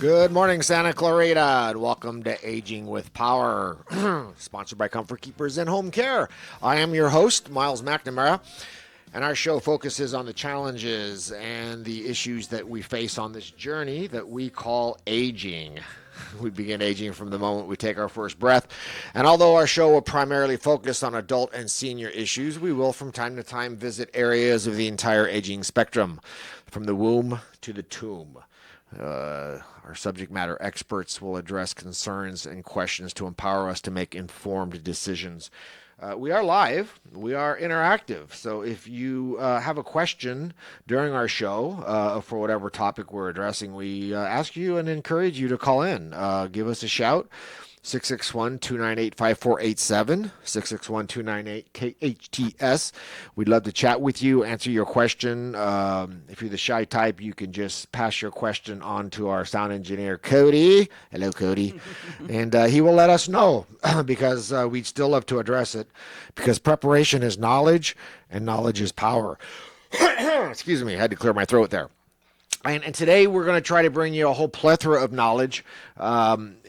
Good morning, Santa Clarita, and welcome to Aging with Power, sponsored by Comfort Keepers and Home Care. I am your host, Myles McNamara, and our show focuses on the challenges and the issues that we face on this journey that we call aging. We begin aging from the moment we take our first breath. And although our show will primarily focus on adult and senior issues, we will from time to time visit areas of the entire aging spectrum, from the womb to the tomb. Our subject matter experts will address concerns and questions to empower us to make informed decisions. We are live. We are interactive. So if you have a question during our show for whatever topic we're addressing, we ask you and encourage you to call in. Give us a shout. 661-298-5487, 661-298-KHTS. We'd love to chat with you, answer your question. If you're the shy type, you can just pass your question on to our sound engineer, Cody. Hello, Cody. And he will let us know because we'd still love to address it, because preparation is knowledge and knowledge is power. Excuse me, I had to clear my throat there. And today we're going to try to bring you a whole plethora of knowledge.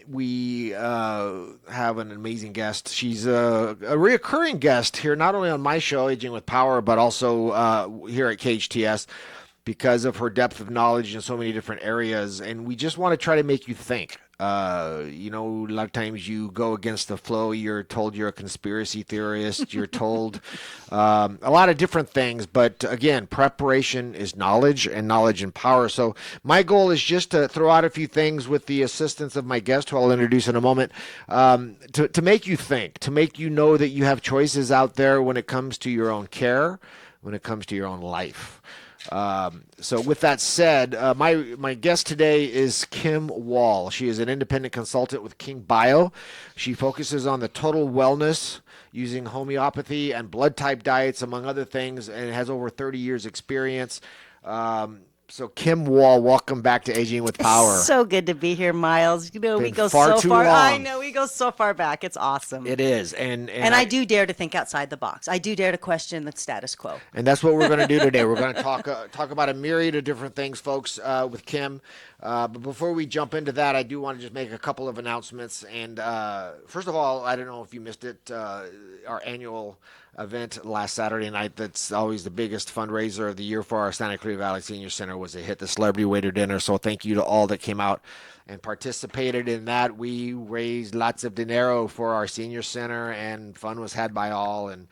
We have an amazing guest. She's a reoccurring guest here, not only on my show, Aging with Power, but also here at KHTS, because of her depth of knowledge in so many different areas. And we just want to try to make you think. A lot of times you go against the flow. You're told you're a conspiracy theorist. You're told a lot of different things. But again, preparation is knowledge, and knowledge and power. So my goal is just to throw out a few things with the assistance of my guest, who I'll introduce in a moment, to make you think, to make you know that you have choices out there when it comes to your own care, when it comes to your own life. So with that said, my guest today is Kim Wahl. She is an independent consultant with King Bio. She focuses on the total wellness using homeopathy and blood type diets, among other things, and has over 30 years experience. So Kim Wahl, welcome back to Aging with Power. So good to be here, Myles. We go far so too far. long. I know, we go so far back. It's awesome. It is. And I do dare to think outside the box. I do dare to question the status quo. And that's what we're going to do today. We're going to talk about a myriad of different things, folks, with Kim. But before we jump into that, I do want to just make a couple of announcements. And first of all, I don't know if you missed it, our annual event last Saturday night, that's always the biggest fundraiser of the year for our Santa Clarita Valley Senior Center, was a hit, the Celebrity Waiter Dinner. So thank you to all that came out and participated in that. We raised lots of dinero for our senior center, and fun was had by all. And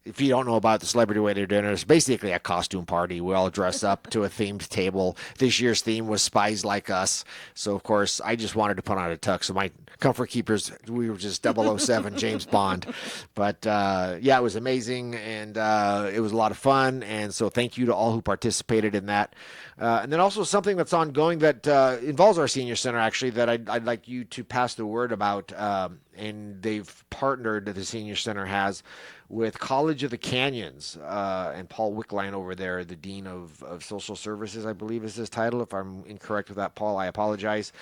if you don't know about the Celebrity Waiter Dinner, it's basically a costume party. We all dress up to a themed table. This year's theme was Spies Like Us. So, of course, I just wanted to put on a tux. So my Comfort Keepers, we were just 007 James Bond. But, yeah, it was amazing, and it was a lot of fun. And so thank you to all who participated in that. And then also something that's ongoing that involves our senior center, actually, that I'd like you to pass the word about. And they've partnered, the senior center has, with College of the Canyons, and Paul Wickline over there, the Dean of Social Services, I believe is his title. If I'm incorrect with that, Paul, I apologize.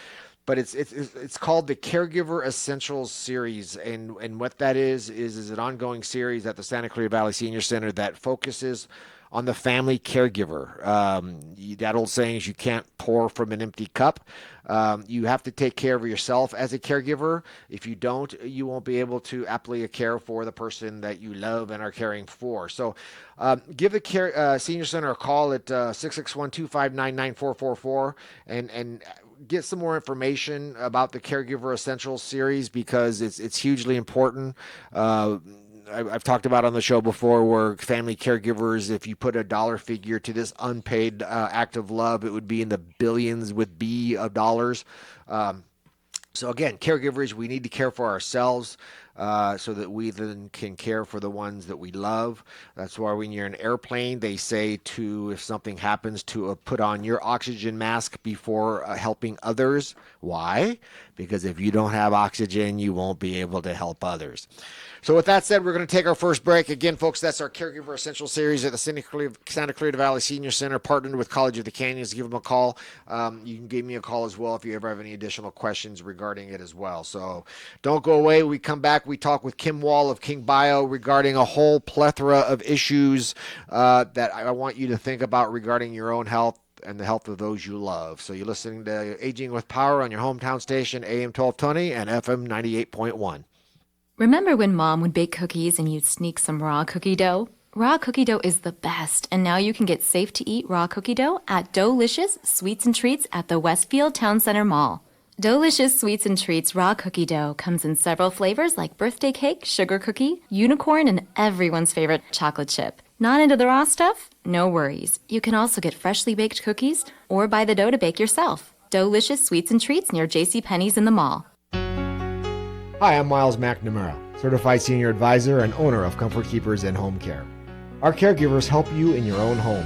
But it's called the Caregiver Essentials Series, and what that is an ongoing series at the Santa Clarita Valley Senior Center that focuses on the family caregiver. That old saying is, you can't pour from an empty cup. You have to take care of yourself as a caregiver. If you don't, you won't be able to aptly care for the person that you love and are caring for. So give the Senior Center a call at 661-259-9444 and get some more information about the Caregiver Essentials series, because it's hugely important. I've talked about on the show before, where family caregivers, if you put a dollar figure to this unpaid act of love, it would be in the billions with B of dollars. So again, caregivers, we need to care for ourselves so that we then can care for the ones that we love. That's why when you're in an airplane, they say if something happens, to put on your oxygen mask before helping others. Why? Because if you don't have oxygen, you won't be able to help others. So with that said, we're going to take our first break. Again, folks, that's our Caregiver Essential Series at the Santa Clarita Valley Senior Center, partnered with College of the Canyons. Give them a call. You can give me a call as well if you ever have any additional questions regarding it as well. So don't go away. We come back. We talk with Kim Wahl of King Bio regarding a whole plethora of issues that I want you to think about regarding your own health. and the health of those you love. So you're listening to Aging with Power on your hometown station, AM 1220 and FM 98.1. Remember when Mom would bake cookies and you'd sneak some raw cookie dough? Raw cookie dough is the best, and now you can get safe-to-eat raw cookie dough at Doughlicious Sweets and Treats at the Westfield Town Center Mall. Doughlicious Sweets and Treats raw cookie dough comes in several flavors like birthday cake, sugar cookie, unicorn, and everyone's favorite chocolate chip. Not into the raw stuff? No worries. You can also get freshly baked cookies or buy the dough to bake yourself. Doughlicious Sweets and Treats near JCPenney's in the mall. Hi, I'm Myles McNamara, Certified Senior Advisor and owner of Comfort Keepers and Home Care. Our caregivers help you in your own home.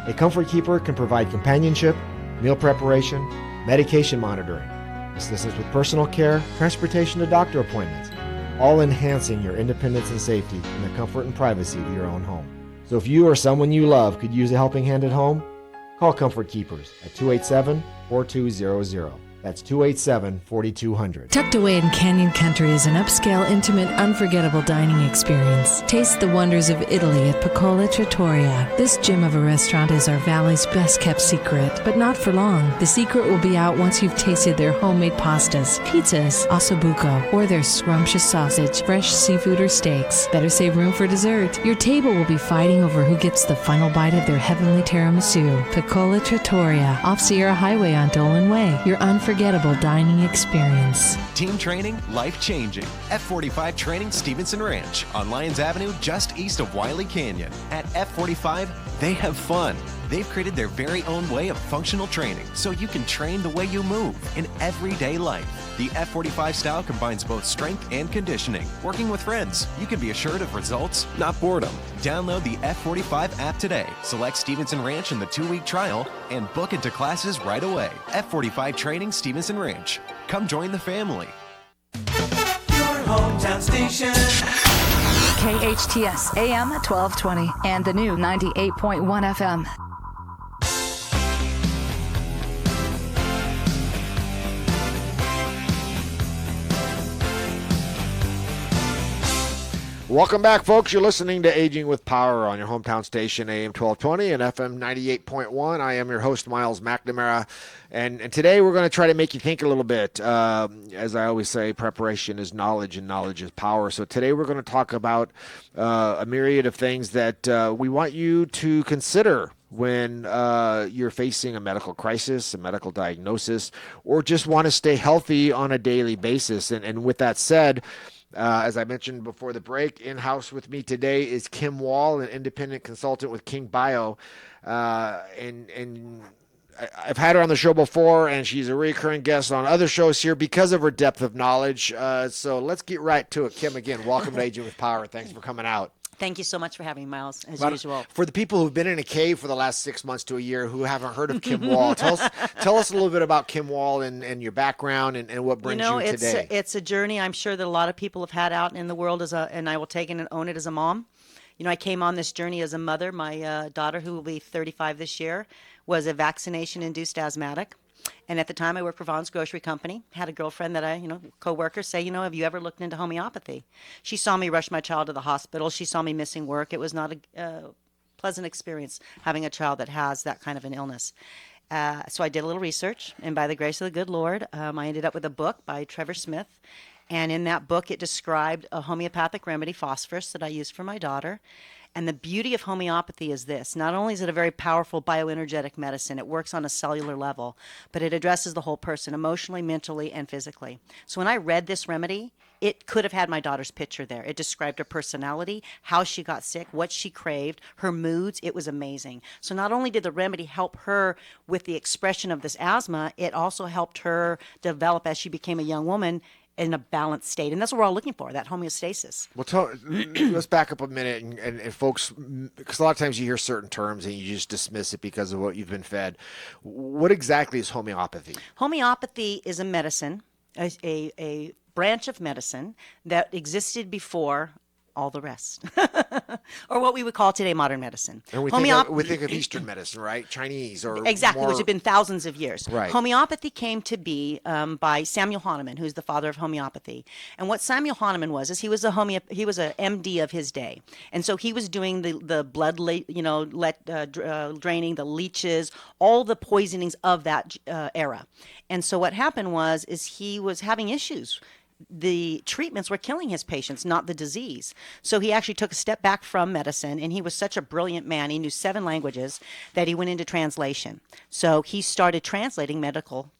A Comfort Keeper can provide companionship, meal preparation, medication monitoring, assistance with personal care, transportation to doctor appointments, all enhancing your independence and safety in the comfort and privacy of your own home. So if you or someone you love could use a helping hand at home, call Comfort Keepers at 287-4200. That's 287-4200. Tucked away in Canyon Country is an upscale, intimate, unforgettable dining experience. Taste the wonders of Italy at Piccola Trattoria. This gem of a restaurant is our valley's best-kept secret, but not for long. The secret will be out once you've tasted their homemade pastas, pizzas, ossobuco, or their scrumptious sausage, fresh seafood, or steaks. Better save room for dessert. Your table will be fighting over who gets the final bite of their heavenly tiramisu. Piccola Trattoria, off Sierra Highway on Dolan Way. Your unforgettable dining experience. Team training, life-changing. F45 Training Stevenson Ranch on Lyons Avenue, just east of Wiley Canyon. At F45, they have fun. They've created their very own way of functional training, so you can train the way you move in everyday life. The F45 style combines both strength and conditioning. Working with friends, you can be assured of results, not boredom. Download the F45 app today. Select Stevenson Ranch in the 2-week trial and book into classes right away. F45 Training Stevenson Ranch. Come join the family. Your hometown station. KHTS AM 1220 and the new 98.1 FM. Welcome back, folks. You're listening to Aging with Power on your hometown station, AM 1220 and FM 98.1. I am your host, Myles McNamara, and today we're going to try to make you think a little bit. As I always say, preparation is knowledge, and knowledge is power. So today we're going to talk about a myriad of things that we want you to consider when you're facing a medical crisis, a medical diagnosis, or just want to stay healthy on a daily basis. And with that said, as I mentioned before the break, in-house with me today is Kim Wahl, an independent consultant with King Bio. And I've had her on the show before, and she's a recurring guest on other shows here because of her depth of knowledge. So let's get right to it. Kim, again, welcome to Aging with Power. Thanks for coming out. Thank you so much for having me, Myles, as But usual. for the people who've been in a cave for the last 6 months to a year who haven't heard of Kim Wahl, tell us a little bit about Kim Wahl and your background and what brings you today. It's a journey I'm sure that a lot of people have had out in the world and I will take it and own it as a mom. You know, I came on this journey as a mother. My daughter, who will be 35 this year, was a vaccination-induced asthmatic. And at the time, I worked for Vaughn's Grocery Company. Had a girlfriend that coworker say, have you ever looked into homeopathy? She saw me rush my child to the hospital. She saw me missing work. It was not a pleasant experience having a child that has that kind of an illness. So I did a little research, and by the grace of the good Lord, I ended up with a book by Trevor Smith. And in that book, it described a homeopathic remedy, phosphorus, that I used for my daughter. And the beauty of homeopathy is this. Not only is it a very powerful bioenergetic medicine, it works on a cellular level, but it addresses the whole person emotionally, mentally, and physically. So when I read this remedy, it could have had my daughter's picture there. It described her personality, how she got sick, what she craved, her moods. It was amazing. So not only did the remedy help her with the expression of this asthma, it also helped her develop as she became a young woman in a balanced state. And that's what we're all looking for, that homeostasis. Well, let's back up a minute and folks, because a lot of times you hear certain terms and you just dismiss it because of what you've been fed. What exactly is homeopathy? Homeopathy is a medicine, a branch of medicine that existed before all the rest, or what we would call today modern medicine. And we think of Eastern medicine, right? Chinese or exactly, more... which have been thousands of years. Right. Homeopathy came to be by Samuel Hahnemann, who's the father of homeopathy. And what Samuel Hahnemann was is he was a MD of his day, and so he was doing the blood, draining, the leeches, all the poisonings of that era. And so what happened is he was having issues. The treatments were killing his patients, not the disease. So he actually took a step back from medicine, and he was such a brilliant man. He knew 7 languages that he went into translation. So he started translating medical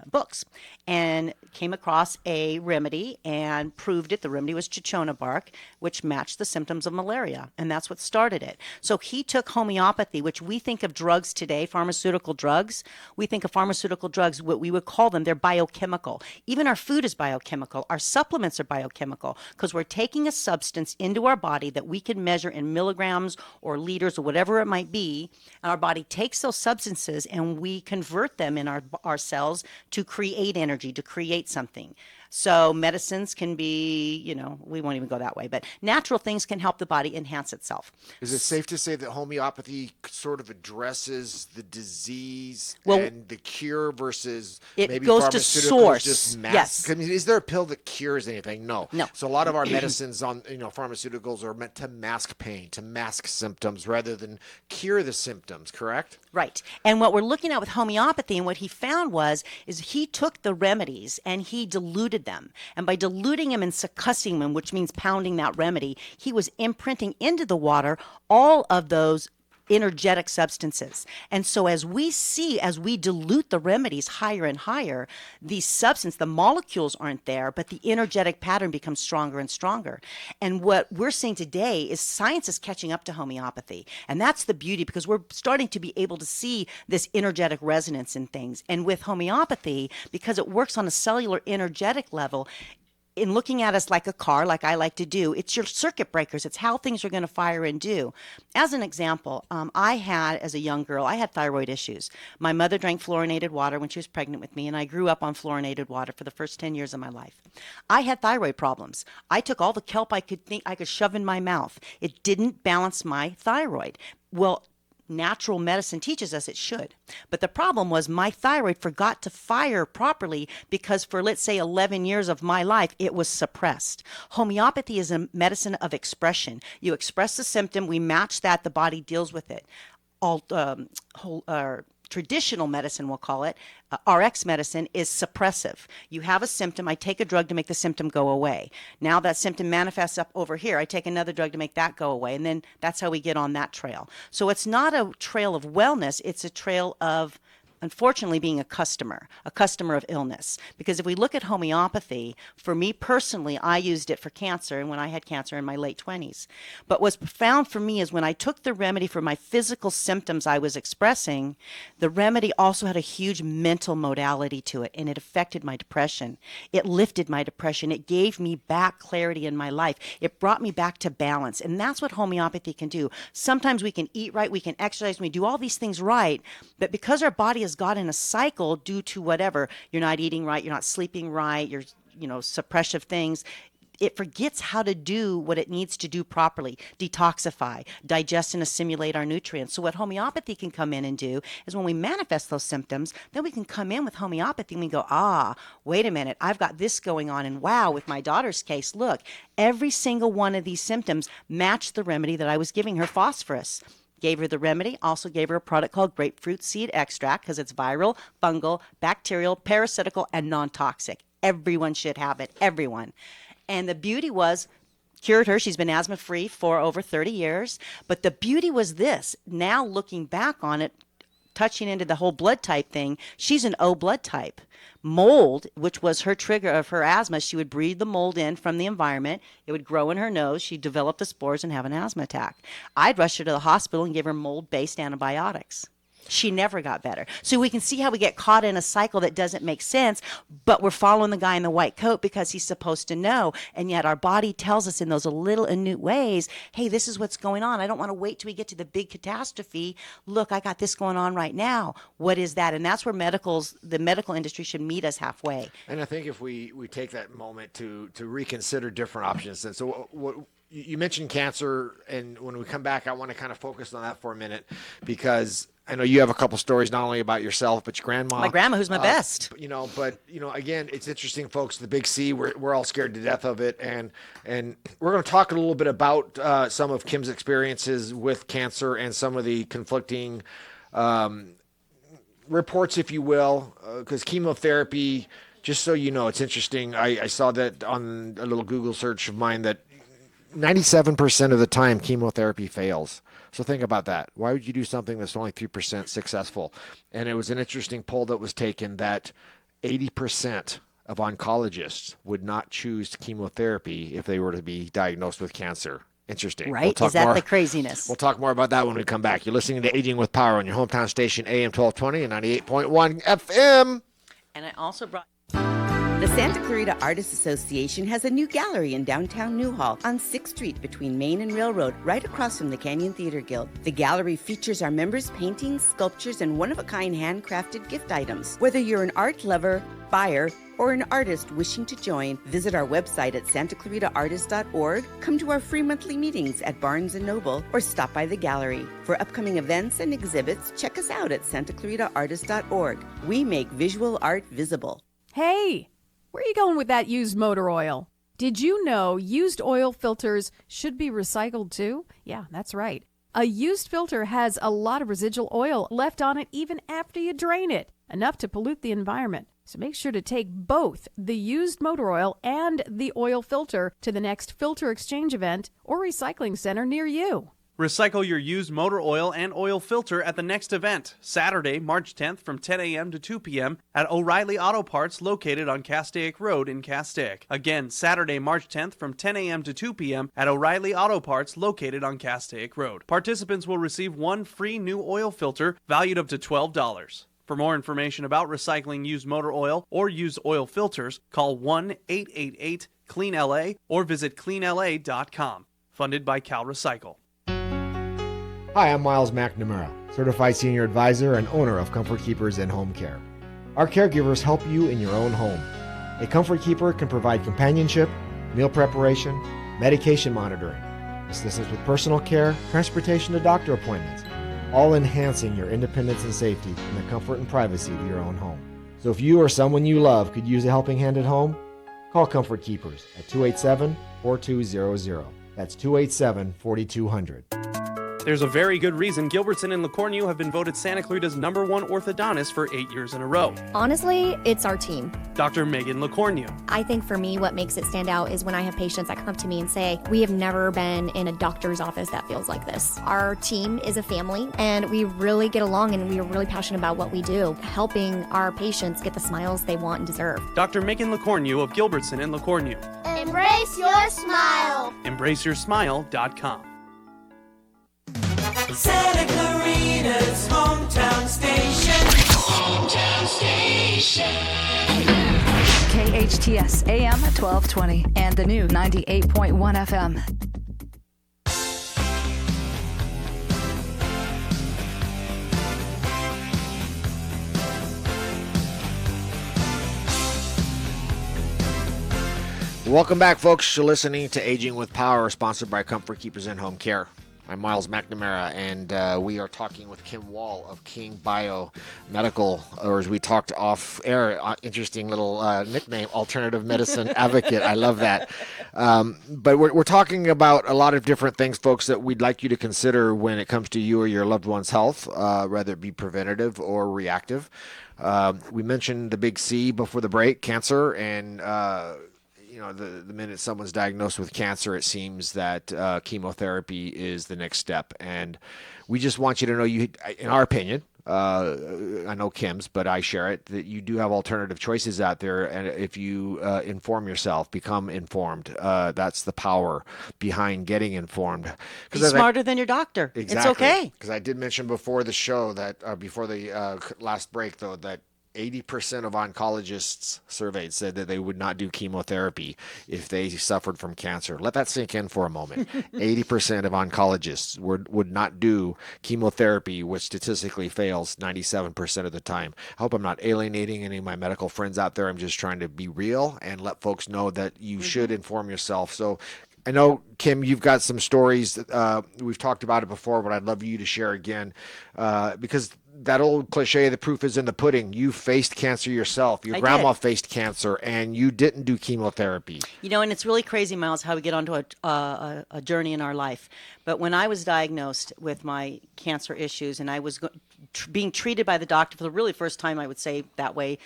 books and came across a remedy and proved it. The remedy was Cinchona bark, which matched the symptoms of malaria, and that's what started it. So he took homeopathy, which we think of drugs today, pharmaceutical drugs. We think of pharmaceutical drugs, what we would call them, they're biochemical. Even our food is biochemical. Our supplements are biochemical because we're taking a substance into our body that we can measure in milligrams or liters or whatever it might be. And our body takes those substances and we convert them in our cells to create energy, to create something. So medicines can be, we won't even go that way, but natural things can help the body enhance itself. Is it safe to say that homeopathy sort of addresses the disease and the cure versus maybe goes to source? Just Yes. I mean, is there a pill that cures anything? No. No. So a lot of our medicines on pharmaceuticals are meant to mask pain, to mask symptoms rather than cure the symptoms, correct? Right. And what we're looking at with homeopathy and what he found is he took the remedies and he diluted them. And by diluting them and succussing them, which means pounding that remedy, he was imprinting into the water all of those energetic substances. And so as we dilute the remedies higher and higher, the molecules aren't there, but the energetic pattern becomes stronger and stronger. And what we're seeing today is science is catching up to homeopathy. And that's the beauty, because we're starting to be able to see this energetic resonance in things. And with homeopathy, because it works on a cellular energetic level, in looking at us like a car, like I like to do, it's your circuit breakers. It's how things are going to fire and do. As an example, as a young girl, I had thyroid issues. My mother drank fluorinated water when she was pregnant with me, and I grew up on fluorinated water for the first 10 years of my life. I had thyroid problems. I took all the kelp I could shove in my mouth. It didn't balance my thyroid. Well, natural medicine teaches us it should. But the problem was my thyroid forgot to fire properly because for, let's say, 11 years of my life, it was suppressed. Homeopathy is a medicine of expression. You express the symptom, we match that, the body deals with it. Traditional medicine, we'll call it, RX medicine, is suppressive. You have a symptom, I take a drug to make the symptom go away. Now that symptom manifests up over here, I take another drug to make that go away, and then that's how we get on that trail. So it's not a trail of wellness, it's a trail of, unfortunately, being a customer of illness. Because if we look at homeopathy, for me personally, I used it for cancer, and when I had cancer in my late 20s. But what's profound for me is when I took the remedy for my physical symptoms I was expressing, the remedy also had a huge mental modality to it, and it affected my depression. It lifted my depression. It gave me back clarity in my life. It brought me back to balance, and that's what homeopathy can do. Sometimes we can eat right, we can exercise, we do all these things right, but because our body is got in a cycle due to whatever, you're not eating right, you're not sleeping right, you're suppressive things, it forgets how to do what it needs to do properly: detoxify, digest and assimilate our nutrients. So what homeopathy can come in and do is when we manifest those symptoms, then we can come in with homeopathy and we go, wait a minute, I've got this going on, and wow, with my daughter's case, look, every single one of these symptoms matched the remedy that I was giving her, phosphorus. Gave her the remedy, also gave her a product called grapefruit seed extract because it's viral, fungal, bacterial, parasitical, and non-toxic. Everyone should have it, everyone. And the beauty was, cured her. She's been asthma-free for over 30 years. But the beauty was this, now looking back on it, touching into the whole blood type thing, she's an O blood type. Mold, which was her trigger of her asthma, she would breathe the mold in from the environment. It would grow in her nose. She'd develop the spores and have an asthma attack. I'd rush her to the hospital and give her mold-based antibiotics. She never got better. So we can see how we get caught in a cycle that doesn't make sense, but we're following the guy in the white coat because he's supposed to know. And yet our body tells us in those little minute ways, hey, this is what's going on. I don't want to wait till we get to the big catastrophe. Look, I got this going on right now. What is that? And that's where the medical industry should meet us halfway. And I think if we take that moment to reconsider different options, and so what you mentioned cancer, and when we come back, I want to kind of focus on that for a minute, because I know you have a couple stories not only about yourself but your grandma. My grandma, who's my best. Again, it's interesting, folks. The big C, we're all scared to death of it, and we're going to talk a little bit about some of Kim's experiences with cancer and some of the conflicting reports, if you will, because chemotherapy. Just so you know, it's interesting. I saw that on a little Google search of mine that 97% of the time chemotherapy fails. So think about that. Why would you do something that's only 3% successful? And it was an interesting poll that was taken that 80% of oncologists would not choose chemotherapy if they were to be diagnosed with cancer. Interesting. Right? Is that the craziness? We'll talk more about that when we come back. You're listening to Aging with Power on your hometown station, AM 1220 and 98.1 FM. And I also brought... The Santa Clarita Artists Association has a new gallery in downtown Newhall on 6th Street between Main and Railroad, right across from the Canyon Theater Guild. The gallery features our members' paintings, sculptures, and one-of-a-kind handcrafted gift items. Whether you're an art lover, buyer, or an artist wishing to join, visit our website at santaclaritaartist.org, come to our free monthly meetings at Barnes & Noble, or stop by the gallery. For upcoming events and exhibits, check us out at santaclaritaartist.org. We make visual art visible. Hey! Where are you going with that used motor oil? Did you know used oil filters should be recycled too? Yeah, that's right. A used filter has a lot of residual oil left on it even after you drain it, enough to pollute the environment. So make sure to take both the used motor oil and the oil filter to the next filter exchange event or recycling center near you. Recycle your used motor oil and oil filter at the next event, Saturday, March 10th from 10 a.m. to 2 p.m. at O'Reilly Auto Parts located on Castaic Road in Castaic. Again, Saturday, March 10th from 10 a.m. to 2 p.m. at O'Reilly Auto Parts located on Castaic Road. Participants will receive one free new oil filter valued up to $12. For more information about recycling used motor oil or used oil filters, call 1-888-CLEAN-LA or visit cleanla.com. Funded by Cal Recycle. Hi, I'm Myles McNamara, Certified Senior Advisor and owner of Comfort Keepers and Home Care. Our caregivers help you in your own home. A Comfort Keeper can provide companionship, meal preparation, medication monitoring, assistance with personal care, transportation to doctor appointments, all enhancing your independence and safety in the comfort and privacy of your own home. So if you or someone you love could use a helping hand at home, call Comfort Keepers at 287-4200. That's 287-4200. There's a very good reason Gilbertson and LeCornu have been voted Santa Clarita's #1 orthodontist for 8 years in a row. Honestly, it's our team. Dr. Megan LeCornu. I think for me, what makes it stand out is when I have patients that come up to me and say, we have never been in a doctor's office that feels like this. Our team is a family, and we really get along, and we are really passionate about what we do, helping our patients get the smiles they want and deserve. Dr. Megan LeCornu of Gilbertson and LeCornu. Embrace your smile. EmbraceYourSmile.com. Santa Clarita's hometown station. Hometown station. KHTS AM 1220 and the new 98.1 FM. Welcome back, folks. You're listening to Aging with Power, sponsored by Comfort Keepers and Home Care. I'm Myles McNamara, and we are talking with Kim Wahl of King Bio Medical, or as we talked off air, interesting little nickname, alternative medicine advocate. I love that. But we're talking about a lot of different things, folks, that we'd like you to consider when it comes to you or your loved one's health, whether it be preventative or reactive. We mentioned the big C before the break, cancer, and the minute someone's diagnosed with cancer, it seems that chemotherapy is the next step. And we just want you to know, in our opinion, I know Kim's, but I share it, that you do have alternative choices out there. And if you inform yourself, become informed, that's the power behind getting informed. Be smarter than your doctor. Exactly. It's okay. Because I did mention before the show that, before the last break, though, that 80% of oncologists surveyed said that they would not do chemotherapy if they suffered from cancer. Let that sink in for a moment. 80% of oncologists would not do chemotherapy, which statistically fails 97% of the time. I hope I'm not alienating any of my medical friends out there. I'm just trying to be real and let folks know that you should inform yourself. So I know, Kim, you've got some stories. We've talked about it before, but I'd love you to share again, because that old cliche, the proof is in the pudding. You faced cancer yourself. Your grandma faced cancer, and you didn't do chemotherapy. You know, and it's really crazy, Myles, how we get onto a journey in our life. But when I was diagnosed with my cancer issues, and I was being treated by the doctor for the really first time, I would say that way,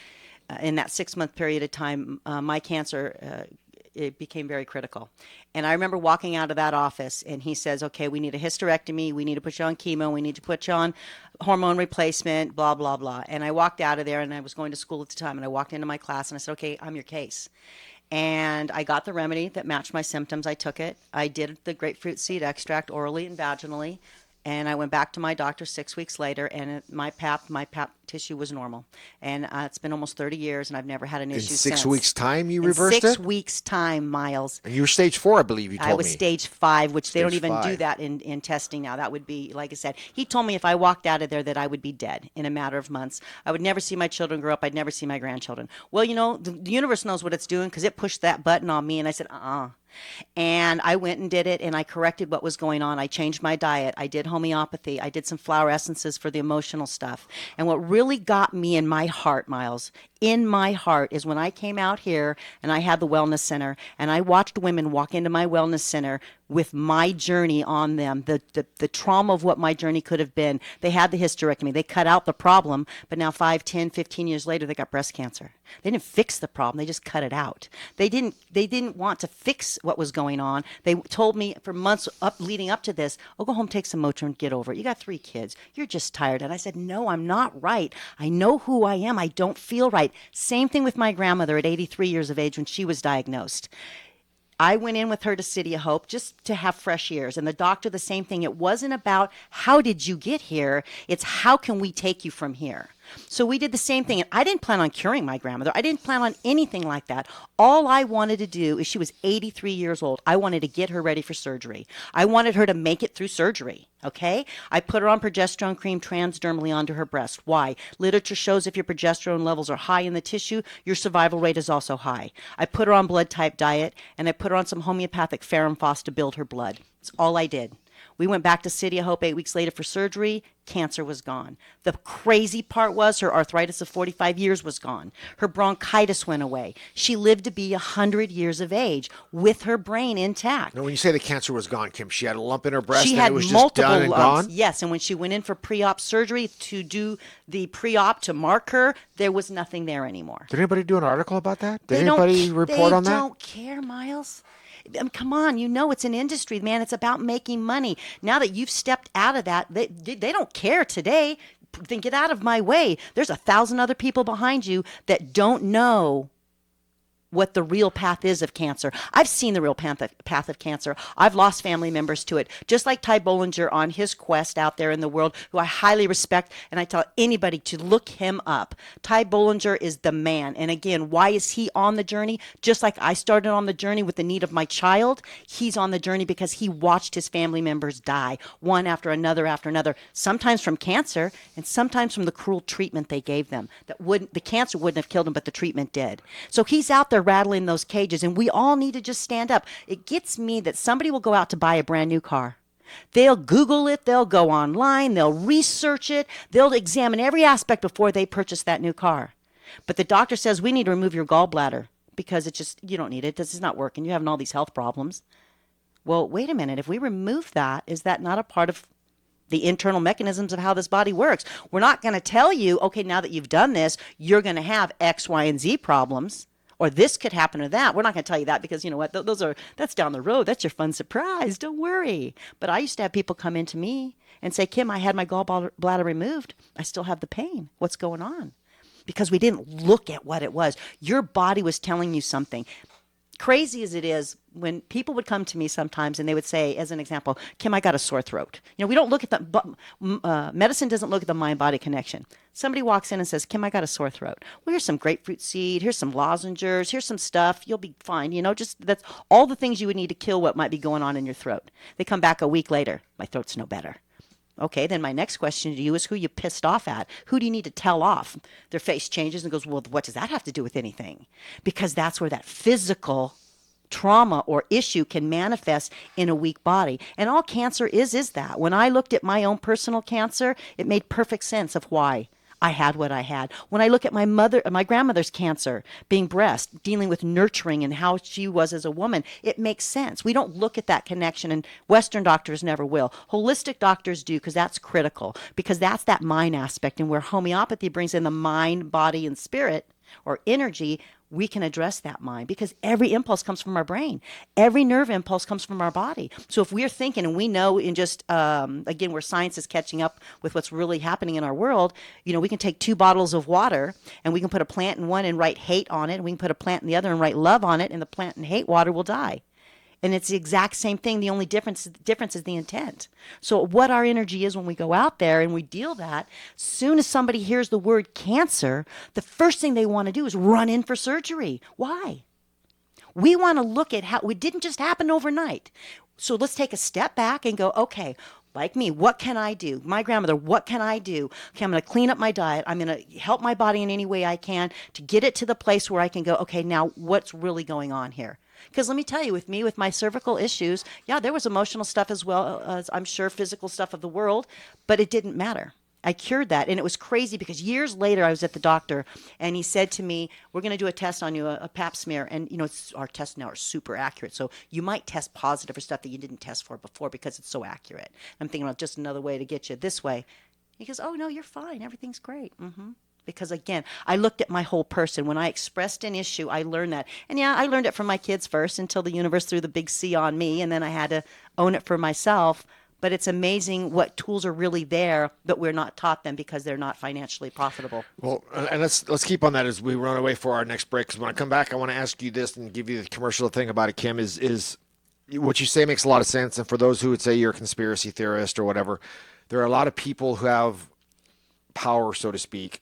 in that 6-month period of time, my cancer it became very critical. And I remember walking out of that office, and he says, okay, we need a hysterectomy, we need to put you on chemo, we need to put you on hormone replacement, blah, blah, blah. And I walked out of there, and I was going to school at the time, and I walked into my class, and I said, okay, I'm your case. And I got the remedy that matched my symptoms. I took it. I did the grapefruit seed extract orally and vaginally. And I went back to my doctor 6 weeks later, and my pap tissue was normal. And it's been almost 30 years, and I've never had an issue since. In 6 weeks' time, you reversed it? 6 weeks' time, Myles. And you were stage 4, I believe you told me. I was stage 5, which they don't even do Stage that in testing now. That would be, like I said, he told me if I walked out of there that I would be dead in a matter of months. I would never see my children grow up. I'd never see my grandchildren. Well, you know, the universe knows what it's doing because it pushed that button on me, and I said, And I went and did it, and I corrected what was going on. I changed my diet. I did homeopathy. I did some flower essences for the emotional stuff. And what really got me in my heart, Myles, in my heart, is when I came out here and I had the wellness center, and I watched women walk into my wellness center with my journey on them, the trauma of what my journey could have been. They had the hysterectomy. They cut out the problem, but now 5, 10, 15 years later, they got breast cancer. They didn't fix the problem. They just cut it out. They didn't want to fix what was going on. They told me for months leading up to this, oh, go home, take some Motrin, get over it. You got 3 kids. You're just tired. And I said, no, I'm not right. I know who I am. I don't feel right. Same thing with my grandmother at 83 years of age when she was diagnosed. I went in with her to City of Hope just to have fresh ears. And the doctor, the same thing. It wasn't about how did you get here? It's how can we take you from here? So we did the same thing. And I didn't plan on curing my grandmother. I didn't plan on anything like that. All I wanted to do is she was 83 years old. I wanted to get her ready for surgery. I wanted her to make it through surgery. Okay? I put her on progesterone cream transdermally onto her breast. Why? Literature shows if your progesterone levels are high in the tissue, your survival rate is also high. I put her on blood type diet, and I put her on some homeopathic ferrum phos to build her blood. That's all I did. We went back to City of Hope 8 weeks later for surgery. Cancer was gone. The crazy part was her arthritis of 45 years was gone. Her bronchitis went away. She lived to be 100 years of age with her brain intact. Now, when you say the cancer was gone, Kim, she had a lump in her breast She and had it was multiple just done and lumps. gone? Yes, and when she went in for pre-op surgery to do the pre-op to mark her, there was nothing there anymore. Did anybody do an article about that? Did They don't anybody ca- report on that? They don't care, Myles. Come on, you know it's an industry, man. It's about making money. Now that you've stepped out of that, they don't care today. Then get out of my way. There's 1,000 other people behind you that don't know what the real path is of cancer. I've seen the real path of cancer. I've lost family members to it. Just like Ty Bollinger on his quest out there in the world, who I highly respect, and I tell anybody to look him up. Ty Bollinger is the man. And again, why is he on the journey? Just like I started on the journey with the need of my child, he's on the journey because he watched his family members die, one after another, sometimes from cancer and sometimes from the cruel treatment they gave them. The cancer wouldn't have killed him, but the treatment did. So he's out there rattling those cages, and we all need to just stand up. It gets me that somebody will go out to buy a brand new car. They'll Google it, they'll go online, they'll research it, they'll examine every aspect before they purchase that new car. But the doctor says, we need to remove your gallbladder because you don't need it. This is not working. You're having all these health problems. Well, wait a minute. If we remove that, is that not a part of the internal mechanisms of how this body works? We're not going to tell you, okay, now that you've done this, you're going to have X, Y, and Z problems. Or this could happen or that. We're not going to tell you that because you know what? That's down the road. That's your fun surprise. Don't worry. But I used to have people come into me and say, Kim, I had my gallbladder removed. I still have the pain. What's going on? Because we didn't look at what it was. Your body was telling you something. Crazy as it is, when people would come to me sometimes and they would say, as an example, Kim, I got a sore throat. We don't look at medicine doesn't look at the mind-body connection. Somebody walks in and says, Kim, I got a sore throat. Well, here's some grapefruit seed. Here's some lozenges. Here's some stuff. You'll be fine. That's all the things you would need to kill what might be going on in your throat. They come back a week later. My throat's no better. Okay, then my next question to you is who you pissed off at? Who do you need to tell off? Their face changes and goes, well, what does that have to do with anything? Because that's where that physical trauma or issue can manifest in a weak body. And all cancer is that. When I looked at my own personal cancer, it made perfect sense of why I had what I had. When I look at my grandmother's cancer, being breast, dealing with nurturing and how she was as a woman, it makes sense. We don't look at that connection, and Western doctors never will. Holistic doctors do, because that's critical, because that's that mind aspect, and where homeopathy brings in the mind, body, and spirit, or energy, we can address that mind, because every impulse comes from our brain. Every nerve impulse comes from our body. So if we're thinking, and we know in just, again, where science is catching up with what's really happening in our world, we can take 2 bottles of water and we can put a plant in one and write hate on it, and we can put a plant in the other and write love on it, and the plant in hate water will die. And it's the exact same thing. The only difference is the intent. So what our energy is when we go out there and we deal that, soon as somebody hears the word cancer, the first thing they want to do is run in for surgery. Why? We want to look at how it didn't just happen overnight. So let's take a step back and go, okay, like me, what can I do? My grandmother, what can I do? Okay, I'm going to clean up my diet. I'm going to help my body in any way I can to get it to the place where I can go, okay, now what's really going on here? Because let me tell you, with me, with my cervical issues, yeah, there was emotional stuff as well as I'm sure physical stuff of the world, but it didn't matter. I cured that. And it was crazy because years later I was at the doctor and he said to me, we're going to do a test on you, a pap smear. And, our tests now are super accurate. So you might test positive for stuff that you didn't test for before because it's so accurate. I'm thinking about just another way to get you this way. He goes, oh, no, you're fine. Everything's great. Because, again, I looked at my whole person. When I expressed an issue, I learned that. And, yeah, I learned it from my kids first until the universe threw the big C on me, and then I had to own it for myself. But it's amazing what tools are really there, but we're not taught them because they're not financially profitable. Well, and let's keep on that as we run away for our next break. Because when I come back, I want to ask you this and give you the commercial thing about it, Kim, is what you say makes a lot of sense. And for those who would say you're a conspiracy theorist or whatever, there are a lot of people who have power, so to speak,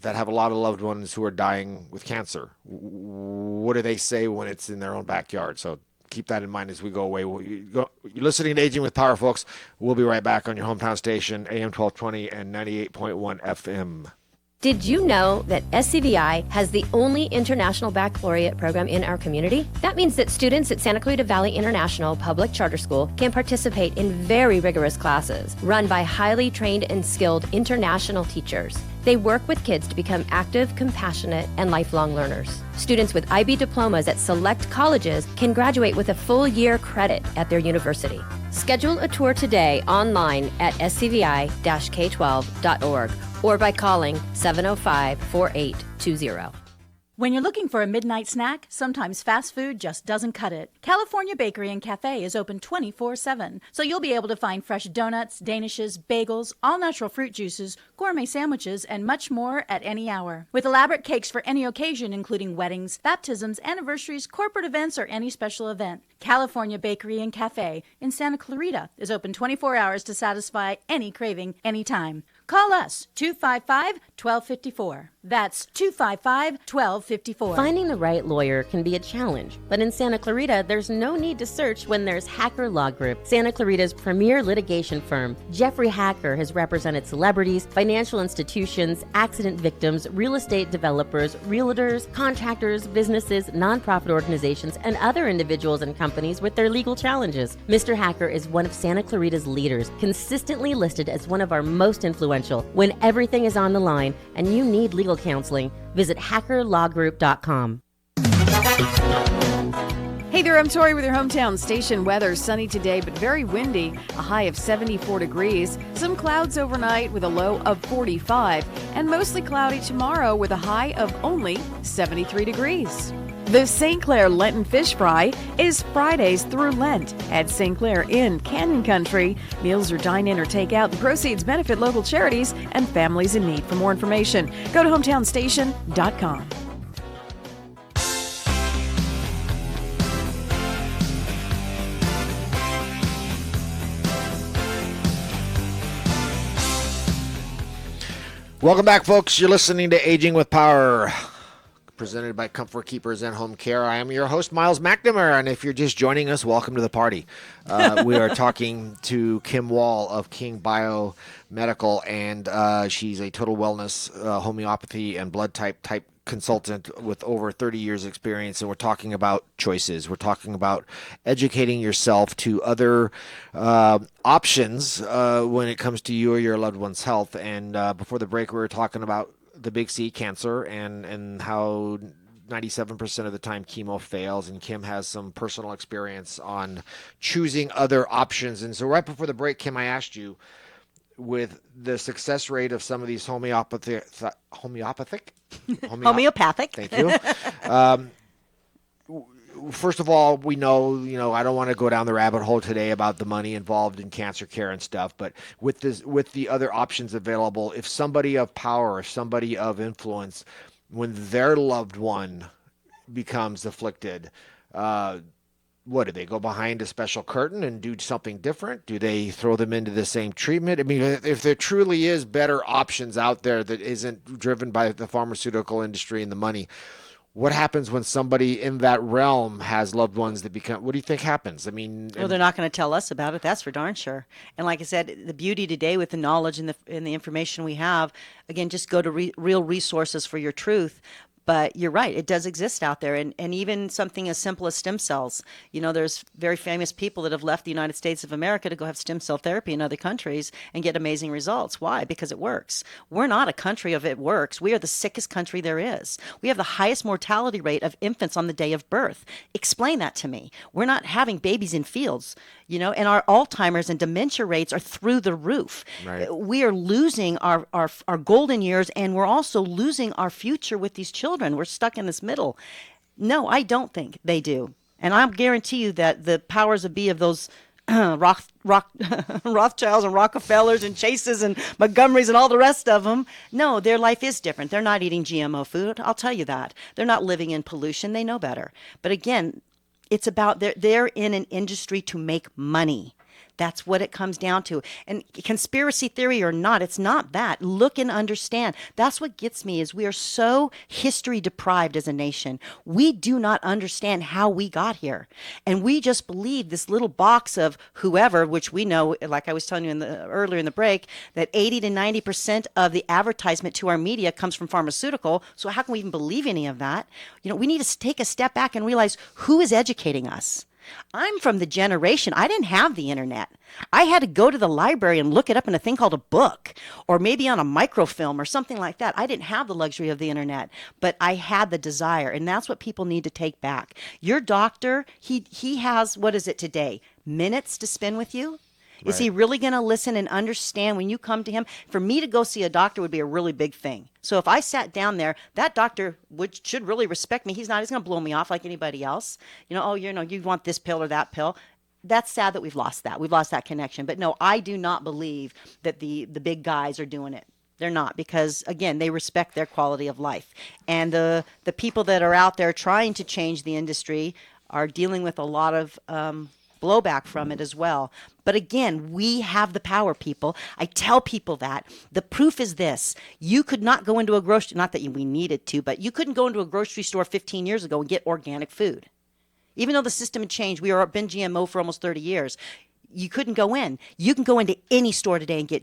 that have a lot of loved ones who are dying with cancer. What do they say when it's in their own backyard? So keep that in mind as we go away. You're listening to Aging with Power, folks. We'll be right back on your hometown station, AM 1220 and 98.1 FM. Did you know that SCVI has the only international baccalaureate program in our community? That means that students at Santa Clarita Valley International Public Charter School can participate in very rigorous classes run by highly trained and skilled international teachers. They work with kids to become active, compassionate, and lifelong learners. Students with IB diplomas at select colleges can graduate with a full year credit at their university. Schedule a tour today online at scvi-k12.org or by calling 705-4820. When you're looking for a midnight snack, sometimes fast food just doesn't cut it. California Bakery and Cafe is open 24/7, so you'll be able to find fresh donuts, danishes, bagels, all-natural fruit juices, gourmet sandwiches, and much more at any hour. With elaborate cakes for any occasion, including weddings, baptisms, anniversaries, corporate events, or any special event. California Bakery and Cafe in Santa Clarita is open 24 hours to satisfy any craving, anytime. Call us, 255-1254. That's 255-1254. Finding the right lawyer can be a challenge, but in Santa Clarita, there's no need to search when there's Hacker Law Group, Santa Clarita's premier litigation firm. Jeffrey Hacker has represented celebrities, financial institutions, accident victims, real estate developers, realtors, contractors, businesses, nonprofit organizations, and other individuals and companies with their legal challenges. Mr. Hacker is one of Santa Clarita's leaders, consistently listed as one of our most influential. When everything is on the line and you need legal counseling, visit hackerlawgroup.com. Hey there, I'm Tori with your hometown station weather. Sunny today, but very windy. A high of 74 degrees. Some clouds overnight with a low of 45. And mostly cloudy tomorrow with a high of only 73 degrees. The St. Clair Lenten Fish Fry is Fridays through Lent at St. Clair in Canyon Country. Meals are dine-in or take-out. The proceeds benefit local charities and families in need. For more information, go to hometownstation.com. Welcome back, folks. You're listening to Aging with Power. presented by Comfort Keepers and Home Care. I am your host, Myles McNamara, and if you're just joining us, welcome to the party. We are talking to Kim Wahl of King Biomedical, and she's a total wellness, homeopathy, and blood type consultant with over 30 years experience, and we're talking about choices. We're talking about educating yourself to other options when it comes to you or your loved one's health. And before the break, we were talking about the big C, cancer, and how 97% of the time chemo fails, and Kim has some personal experience on choosing other options. And so right before the break, Kim, I asked you, with the success rate of some of these homeopathic. Thank you. First of all, we know, I don't want to go down the rabbit hole today about the money involved in cancer care and stuff, but with the other options available, if somebody of power, if somebody of influence, when their loved one becomes afflicted, what do they go behind a special curtain and do something different? Do they throw them into the same treatment? I mean, if there truly is better options out there that isn't driven by the pharmaceutical industry and the money, what happens when somebody in that realm has loved ones that become, what do you think happens? I mean, well, they're not going to tell us about it. That's for darn sure. And like I said, the beauty today with the knowledge and the information we have, again, just go to real resources for your truth. But you're right, it does exist out there. And even something as simple as stem cells. There's very famous people that have left the United States of America to go have stem cell therapy in other countries and get amazing results. Why? Because it works. We're not a country of it works. We are the sickest country there is. We have the highest mortality rate of infants on the day of birth. Explain that to me. We're not having babies in fields, and our Alzheimer's and dementia rates are through the roof. Right. We are losing our golden years, and we're also losing our future with these children. We're stuck in this middle. No, I don't think they do. And I guarantee you that the powers that be of those Rothschilds and Rockefellers and Chases and Montgomerys and all the rest of them, no, their life is different. They're not eating GMO food. I'll tell you that. They're not living in pollution. They know better. But again, it's about they're in an industry to make money. That's what it comes down to. And conspiracy theory or not, it's not that. Look and understand. That's what gets me is we are so history deprived as a nation. We do not understand how we got here. And we just believe this little box of whoever, which we know, like I was telling you earlier in the break, that 80 to 90% of the advertisement to our media comes from pharmaceutical. So how can we even believe any of that? We need to take a step back and realize who is educating us. I'm from the generation, I didn't have the internet. I had to go to the library and look it up in a thing called a book, or maybe on a microfilm or something like that. I didn't have the luxury of the internet, but I had the desire, and that's what people need to take back. Your doctor, he has, what is it today, minutes to spend with you? Right. Is he really going to listen and understand when you come to him? For me to go see a doctor would be a really big thing. So if I sat down there, that doctor should really respect me. He's going to blow me off like anybody else. You want this pill or that pill. That's sad that we've lost that. We've lost that connection. But no, I do not believe that the big guys are doing it. They're not, because again, they respect their quality of life. And the people that are out there trying to change the industry are dealing with a lot of blowback from it as well. But again, we have the power, people. I tell people that. The proof is this. You could not go into a grocery, not that we needed to, but you couldn't go into a grocery store 15 years ago and get organic food. Even though the system had changed, we were been GMO for almost 30 years. You couldn't go in. You can go into any store today and get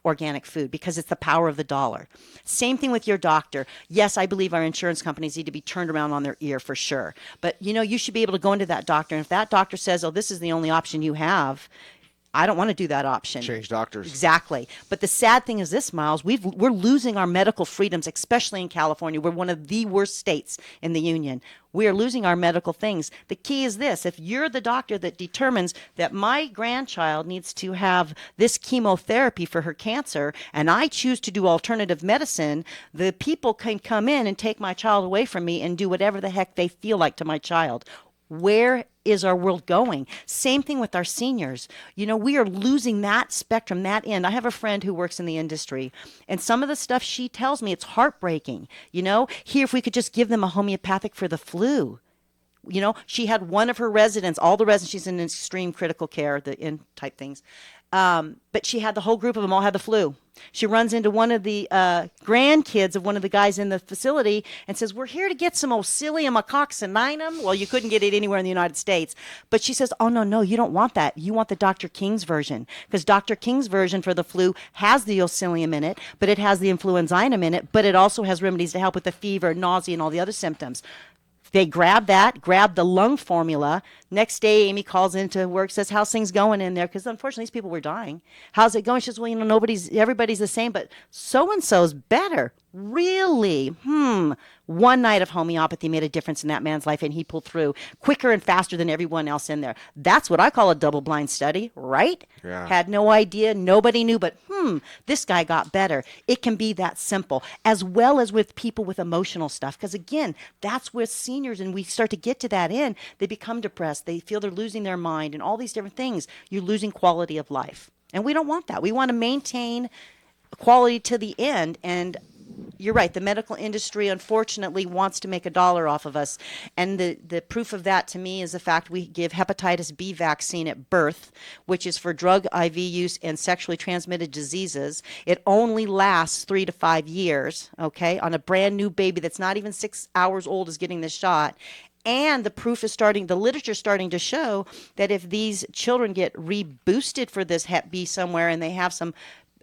organic food because it's the power of the dollar. Same thing with your doctor. Yes, I believe our insurance companies need to be turned around on their ear for sure. But you should be able to go into that doctor, and if that doctor says, "Oh, this is the only option you have," I don't want to do that option. Change doctors. Exactly. But the sad thing is this, Myles, we're losing our medical freedoms, especially in California. We're one of the worst states in the union. We are losing our medical things. The key is this. If you're the doctor that determines that my grandchild needs to have this chemotherapy for her cancer, and I choose to do alternative medicine, the people can come in and take my child away from me and do whatever the heck they feel like to my child. Where is our world going? Same thing with our seniors. We are losing that spectrum, that end. I have a friend who works in the industry, and some of the stuff she tells me, it's heartbreaking. Here, if we could just give them a homeopathic for the flu. She had one of her residents, all the residents, she's in extreme critical care, the in type things. But she had the whole group of them all had the flu. She runs into one of the grandkids of one of the guys in the facility and says, we're here to get some Oscillium coccinum. Well, you couldn't get it anywhere in the United States. But she says, oh, no, you don't want that. You want the Dr. King's version. Because Dr. King's version for the flu has the Oscillium in it, but it has the influenzainum in it, but it also has remedies to help with the fever, nausea, and all the other symptoms. They grab the lung formula. Next day, Amy calls into work, says, how's things going in there? Because unfortunately, these people were dying. How's it going? She says, well, everybody's the same, but so-and-so's better. Really? One night of homeopathy made a difference in that man's life, and he pulled through quicker and faster than everyone else in there. That's what I call a double-blind study, right? Yeah. Had no idea. Nobody knew, but this guy got better. It can be that simple, as well as with people with emotional stuff. Because, again, that's where seniors, and we start to get to that end, they become depressed. They feel they're losing their mind and all these different things. You're losing quality of life. And we don't want that. We want to maintain quality to the end, and you're right. The medical industry, unfortunately, wants to make a dollar off of us. And the proof of that to me is the fact we give hepatitis B vaccine at birth, which is for drug IV use and sexually transmitted diseases. It only lasts 3 to 5 years, okay, on a brand new baby that's not even 6 hours old is getting this shot. And the literature starting to show that if these children get reboosted for this Hep B somewhere and they have some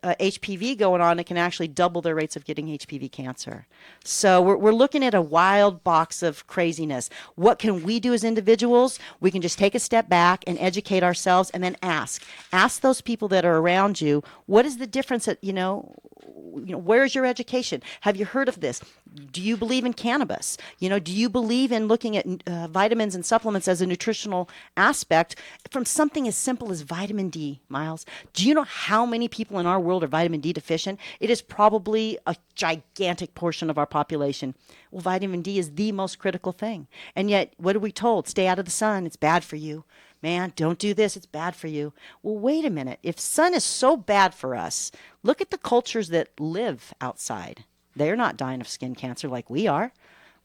HPV going on, it can actually double their rates of getting HPV cancer. So we're looking at a wild box of craziness. What can we do as individuals? We can just take a step back and educate ourselves, and then ask those people that are around you, what is the difference that, where's your education? Have you heard of this? Do you believe in cannabis? Do you believe in looking at vitamins and supplements as a nutritional aspect from something as simple as vitamin D, Myles? Do you know how many people in our world are vitamin D deficient? It is probably a gigantic portion of our population. Well, vitamin D is the most critical thing. And yet, what are we told? Stay out of the sun. It's bad for you. Man, don't do this. It's bad for you. Well, wait a minute. If sun is so bad for us, look at the cultures that live outside. They're not dying of skin cancer like we are.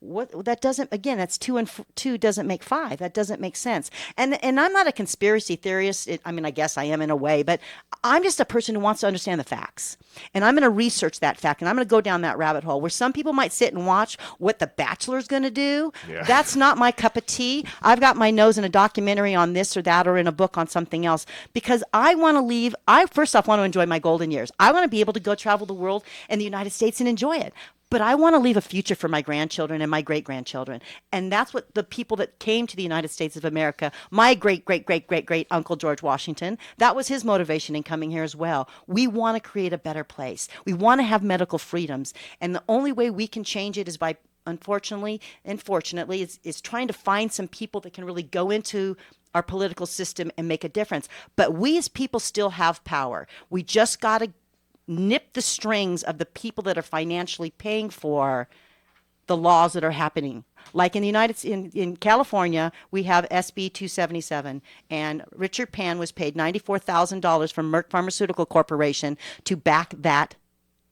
That doesn't, again, that's 2 and 2 doesn't make 5. That doesn't make sense. And I'm not a conspiracy theorist. I guess I am in a way, but I'm just a person who wants to understand the facts. And I'm going to research that fact, and I'm going to go down that rabbit hole where some people might sit and watch what The Bachelor's going to do. Yeah. That's not my cup of tea. I've got my nose in a documentary on this or that, or in a book on something else, because I want to first off want to enjoy my golden years. I want to be able to go travel the world and the United States and enjoy it. But I want to leave a future for my grandchildren and my great-grandchildren. And that's what the people that came to the United States of America, my great-great-great-great-great Uncle George Washington, that was his motivation in coming here as well. We want to create a better place. We want to have medical freedoms. And the only way we can change it is by, unfortunately and fortunately, is trying to find some people that can really go into our political system and make a difference. But we as people still have power. We just got to nip the strings of the people that are financially paying for the laws that are happening. Like in California, we have SB 277, and Richard Pan was paid $94,000 from Merck Pharmaceutical Corporation to back that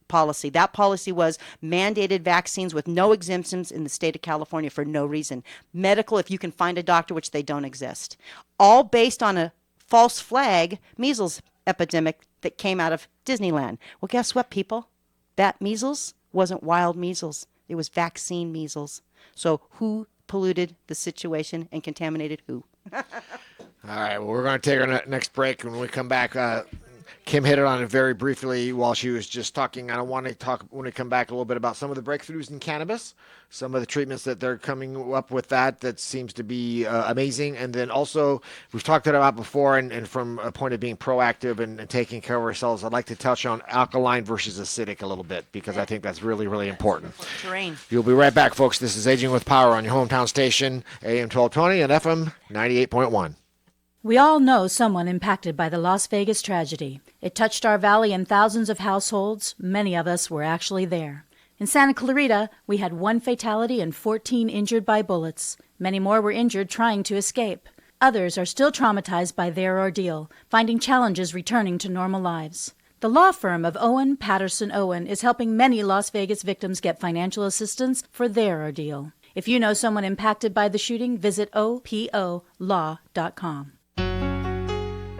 policy. That policy was mandated vaccines with no exemptions in the state of California for no reason. Medical, if you can find a doctor, which they don't exist. All based on a false flag measles epidemic that came out of Disneyland. Well, guess what, people? That measles wasn't wild measles. It was vaccine measles. So who polluted the situation and contaminated who? All right, well, we're going to take our next break. When we come back, Kim hit it on it very briefly while she was just talking. I want to talk when we come back a little bit about some of the breakthroughs in cannabis, some of the treatments that they're coming up with that seems to be amazing. And then also, we've talked about before, and from a point of being proactive and taking care of ourselves, I'd like to touch on alkaline versus acidic a little bit, because I think that's really, really important. Terrain. You'll be right back, folks. This is Aging with Power on your hometown station, AM 1220 and FM 98.1. We all know someone impacted by the Las Vegas tragedy. It touched our valley and thousands of households. Many of us were actually there. In Santa Clarita, we had 1 fatality and 14 injured by bullets. Many more were injured trying to escape. Others are still traumatized by their ordeal, finding challenges returning to normal lives. The law firm of Owen, Patterson, Owen is helping many Las Vegas victims get financial assistance for their ordeal. If you know someone impacted by the shooting, visit opolaw.com.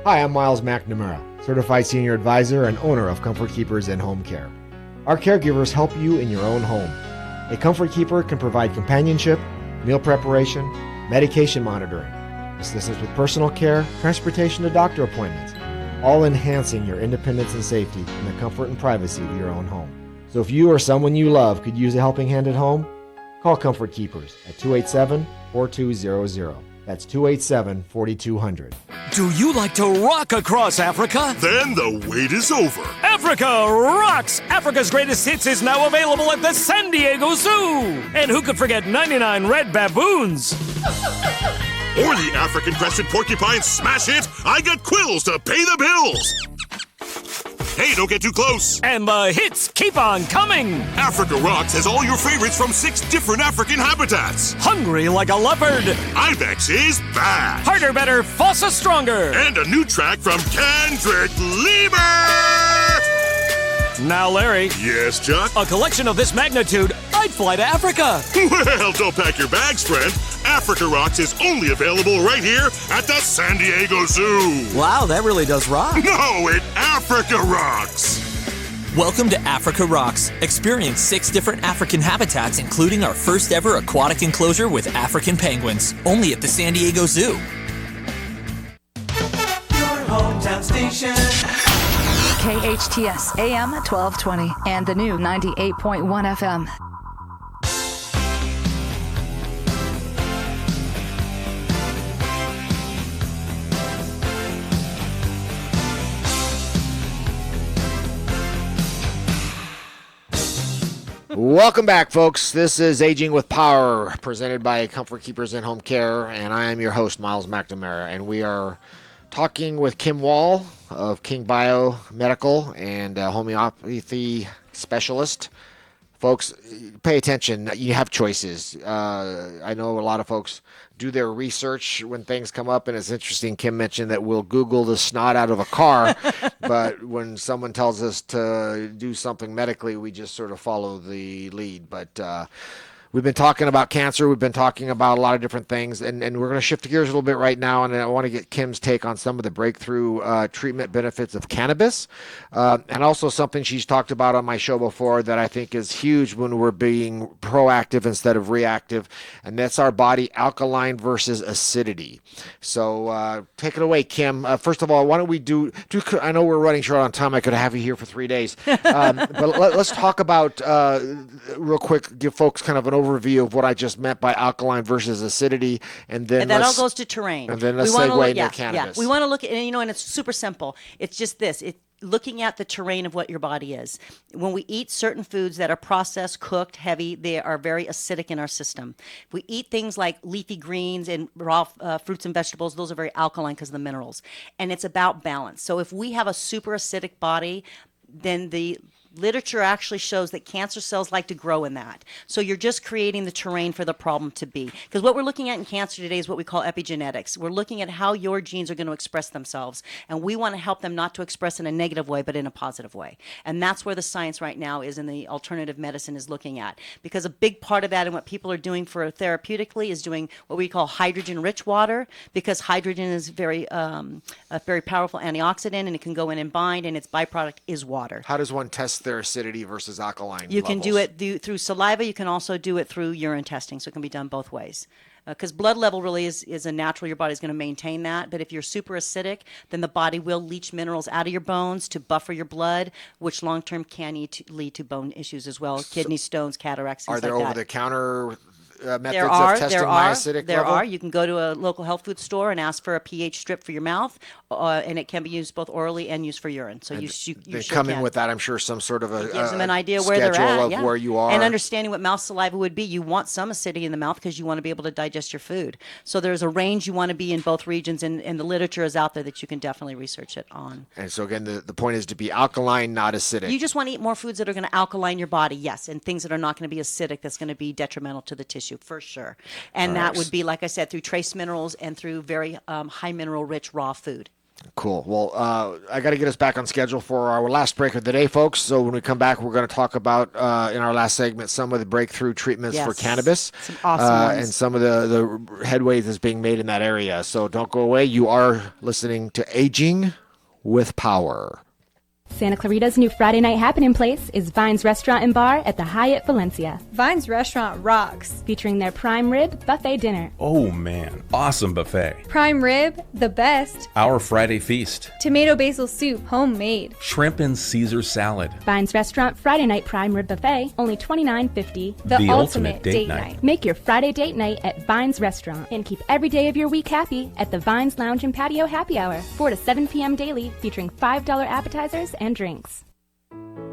Hi, I'm Myles McNamara, Certified Senior Advisor and owner of Comfort Keepers in Home Care. Our caregivers help you in your own home. A Comfort Keeper can provide companionship, meal preparation, medication monitoring, assistance with personal care, transportation to doctor appointments, all enhancing your independence and safety in the comfort and privacy of your own home. So if you or someone you love could use a helping hand at home, call Comfort Keepers at 287-4200. That's 287-4200. Do you like to rock across Africa? Then the wait is over. Africa Rocks! Africa's Greatest Hits is now available at the San Diego Zoo! And who could forget 99 red baboons? Or the African crested porcupine smash hit, I Got Quills to Pay the Bills! Hey, don't get too close! And the hits keep on coming! Africa Rocks has all your favorites from 6 different African habitats. Hungry like a leopard! Ibex is back! Harder, better, Fossa stronger! And a new track from Kendrick Lemur! Now, Larry. Yes, Chuck? A collection of this magnitude, I'd fly to Africa! Well, don't pack your bags, friend. Africa Rocks is only available right here at the San Diego Zoo. Wow, that really does rock. No, it Africa Rocks. Welcome to Africa Rocks. Experience 6 different African habitats, including our first ever aquatic enclosure with African penguins. Only at the San Diego Zoo. Your hometown station. KHTS AM 1220 and the new 98.1 FM. Welcome back, folks. This is Aging with Power, presented by Comfort Keepers in Home Care, and I am your host, Myles McNamara, and we are talking with Kim Wahl of King Bio Medical and homeopathy specialist. Folks, pay attention. You have choices. I know a lot of folks do their research when things come up, and it's interesting. Kim mentioned that we'll Google the snot out of a car, but when someone tells us to do something medically, we just sort of follow the lead. But we've been talking about cancer. We've been talking about a lot of different things, and we're going to shift gears a little bit right now, and I want to get Kim's take on some of the breakthrough treatment benefits of cannabis, and also something she's talked about on my show before that I think is huge when we're being proactive instead of reactive, and that's our body alkaline versus acidity. So take it away, Kim. First of all, why don't we do I know we're running short on time. I could have you here for 3 days, but let's talk about real quick, give folks kind of an overview of what I just meant by alkaline versus acidity, and then that all goes to terrain. And then let's segue into cannabis. Yeah, we want to look at, and it's super simple. It's just this. Looking at the terrain of what your body is. When we eat certain foods that are processed, cooked, heavy, they are very acidic in our system. If we eat things like leafy greens and raw fruits and vegetables, those are very alkaline because of the minerals. And it's about balance. So if we have a super acidic body, then the literature actually shows that cancer cells like to grow in that. So you're just creating the terrain for the problem to be. Because what we're looking at in cancer today is what we call epigenetics. We're looking at how your genes are going to express themselves. And we want to help them not to express in a negative way, but in a positive way. And that's where the science right now is, in the alternative medicine is looking at. Because a big part of that and what people are doing for therapeutically is doing what we call hydrogen-rich water, because hydrogen is a very powerful antioxidant, and it can go in and bind, and its byproduct is water. How does one test their acidity versus alkaline You levels? can do it through saliva. You can also do it through urine testing, so it can be done both ways. Because blood level really is a natural, your body's going to maintain that. But if you're super acidic, then the body will leach minerals out of your bones to buffer your blood, which long-term can lead to bone issues as well, kidney stones, cataracts, things like that. Are there over-the-counter methods of testing my acidic There level? are. You can go to a local health food store and ask for a pH strip for your mouth, and it can be used both orally and used for urine. So you they sure come can. in with that, I'm sure, some sort of a It gives them an idea where they're schedule at, of yeah. where you are. And understanding what mouth saliva would be, you want some acidity in the mouth because you want to be able to digest your food. So there's a range you want to be in both regions, and the literature is out there that you can definitely research it on. And so again, the point is to be alkaline, not acidic. You just want to eat more foods that are going to alkaline your body, yes, and things that are not going to be acidic, that's going to be detrimental to the tissue, for sure. And that would be, like I said, through trace minerals and through very high mineral rich raw food. Cool. Well, I got to get us back on schedule for our last break of the day, folks. So when we come back, we're going to talk about, in our last segment, some of the breakthrough treatments for cannabis. Some awesome ones. And some of the headway that's being made in that area. So don't go away. You are listening to Aging with Power. Santa Clarita's new Friday night happening place is Vine's Restaurant and Bar at the Hyatt Valencia. Vine's Restaurant rocks. Featuring their prime rib buffet dinner. Oh man, awesome buffet. Prime rib, the best. Our Friday feast. Tomato basil soup, homemade. Shrimp and Caesar salad. Vine's Restaurant Friday night prime rib buffet, only $29.50. The ultimate date night. Make your Friday date night at Vine's Restaurant and keep every day of your week happy at the Vine's Lounge and Patio Happy Hour, 4 to 7 p.m. daily, featuring $5 appetizers and drinks.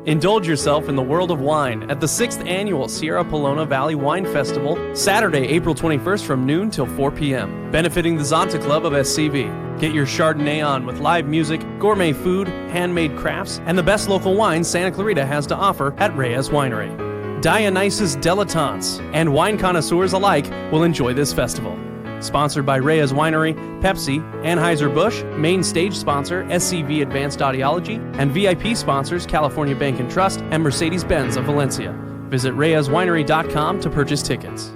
Indulge yourself in the world of wine at the 6th Annual Sierra Pelona Valley Wine Festival, Saturday, April 21st from noon till 4 p.m., benefiting the Zonta Club of SCV. Get your Chardonnay on with live music, gourmet food, handmade crafts, and the best local wines Santa Clarita has to offer at Reyes Winery. Dionysus Dilettantes and wine connoisseurs alike will enjoy this festival. Sponsored by Reyes Winery, Pepsi, Anheuser-Busch, main stage sponsor SCV Advanced Audiology, and VIP sponsors California Bank and Trust and Mercedes-Benz of Valencia. Visit reyeswinery.com to purchase tickets.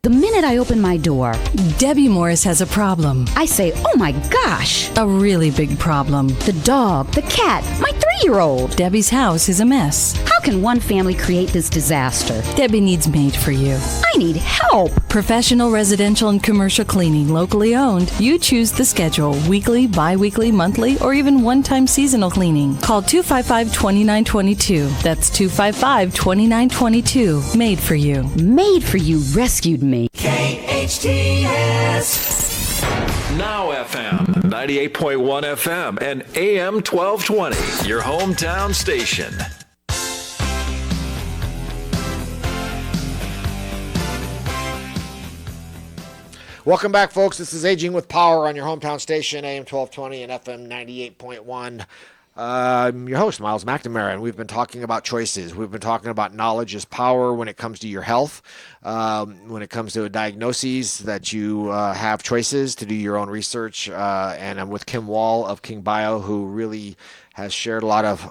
The minute I open my door, Debbie Morris has a problem. I say, oh my gosh. A really big problem. The dog, the cat, my 3-year-old. Debbie's house is a mess. How can one family create this disaster? Debbie needs Made for You. I need help. Professional, residential, and commercial cleaning, locally owned. You choose the schedule, weekly, bi-weekly, monthly, or even one-time seasonal cleaning. Call 255-2922. That's 255-2922. Made for You. Made for You rescued me. KHTS. Now FM, 98.1 FM, and AM 1220, your hometown station. Welcome back, folks. This is Aging with Power on your hometown station, AM 1220 and FM 98.1. I'm your host, Myles McNamara, and we've been talking about choices. We've been talking about knowledge is power when it comes to your health, when it comes to diagnoses, that you have choices to do your own research. And I'm with Kim Wahl of King Bio, who really has shared a lot of